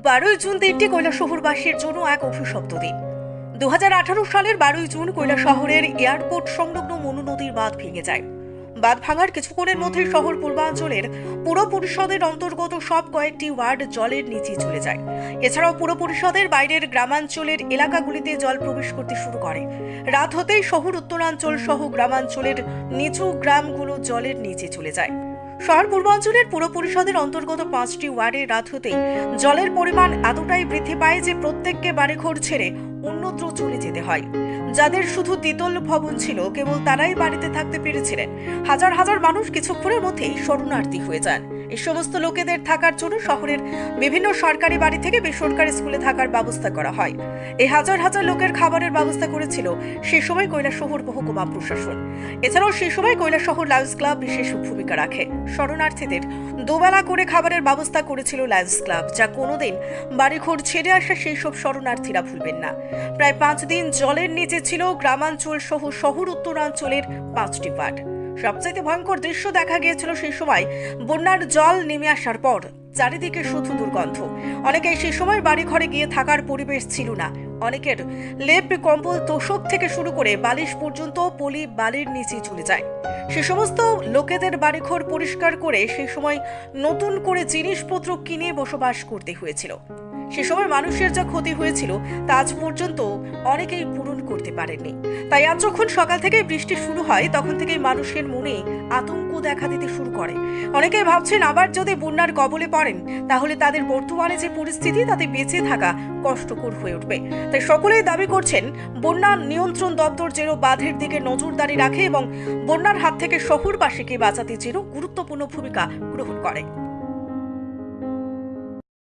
12 June দিনটি কৈলাসহরবাসীর জন্য এক অভিশপ্ত দিন। 2018 সালের 12 জুন কৈলাসহরের এয়ারপোর্ট সংলগ্ন মনু নদীর বাঁধ ভেঙে যায়। বাঁধ ভাঙার কিছুক্ষণের মধ্যেই শহর পূর্বাঞ্চলের পুর পরিষদের অন্তর্গত সব কয়েকটি ওয়ার্ড জলের নিচে চলে যায়। এছাড়াও পুর পরিষদের বাইরের গ্রামাঞ্চলের এলাকাগুলিতে জল প্রবেশ করতে শুরু করে। রাত হতেই শহর উত্তরাঞ্চল সহ গ্রামাঞ্চলের নিচু গ্রামগুলো জলের নিচে চলে যায়। শহর পূর্বাঞ্চলের পুর পরিষদের অন্তর্গত 5টি ওয়ার্ডে রাত হতেই জলের পরিমাণ এতটাই বৃদ্ধি পায় যে প্রত্যেককে বাড়িঘর ছেড়ে অন্যত্র চলে যেতে হয়। যাদের শুধু দ্বিতল ভবন ছিল, কেবল তারাই বাড়িতে থাকতে পেরেছিলেন। হাজার হাজার মানুষ কিছুক্ষণের মধ্যেই শরণার্থী হয়ে যান। এই সমস্ত লোকেদের থাকার জন্য শহরের বিভিন্ন সরকারি বাড়ি থেকে বেসরকারি স্কুলে থাকার ব্যবস্থা করা হয়। এই হাজার হাজার লোকের খাবারের ব্যবস্থা করেছিল সেই সময় কৈলাসহর মহকুমা প্রশাসন। এছাড়াও সেই সময় কৈলাসহর লায়ন্স ক্লাব বিশেষ ভূমিকা রাখে। শরণার্থীদের দুবেলা করে খাবারের ব্যবস্থা করেছিল লায়ন্স ক্লাব, যা কোনোদিন বাড়িঘর ছেড়ে আসা সেই সব শরণার্থীরা ভুলবেন না। প্রায় 5 দিন জলের নিচে ছিল গ্রামাঞ্চল সহ শহর উত্তরাঞ্চলের 5টি ওয়ার্ড। সবচাইতে ভয়ঙ্কর দৃশ্য দেখা গিয়েছিল সেই সময় বন্যার জল নেমে আসার পর। চারিদিকে শুধু দুর্গন্ধ। অনেকেই সেই সময় বাড়ি ঘরে গিয়ে থাকার পরিবেশ ছিল না। অনেকের লেপ কম্বল তোষক থেকে শুরু করে বালিশ পর্যন্ত পলি বালির নিচে চলে যায়। সে সমস্ত লোকেদের বাড়িঘর পরিষ্কার করে সেই সময় নতুন করে জিনিসপত্র কিনে বসবাস করতে হয়েছিল। সে সময় মানুষের যা ক্ষতি হয়েছিল তা আজ পর্যন্ত অনেকেই পূরণ করতে পারেননি। তাই আজ যখন সকাল থেকে বৃষ্টি শুরু হয়, তখন থেকেই মানুষের মনে আতঙ্ক দেখা দিতে শুরু করে। অনেকেই ভাবছেন আবার যদি বন্যার কবলে পড়েন, তাহলে তাদের বর্তমানে যে পরিস্থিতি তাতে বেঁচে থাকা কষ্টকর হয়ে উঠবে। তাই সকলেই দাবি করছেন বন্যা নিয়ন্ত্রণ দপ্তর যেন বাঁধের দিকে নজরদারি রাখে এবং বন্যার হাত থেকে শহরবাসীকে বাঁচাতে যেন গুরুত্বপূর্ণ ভূমিকা গ্রহণ করে।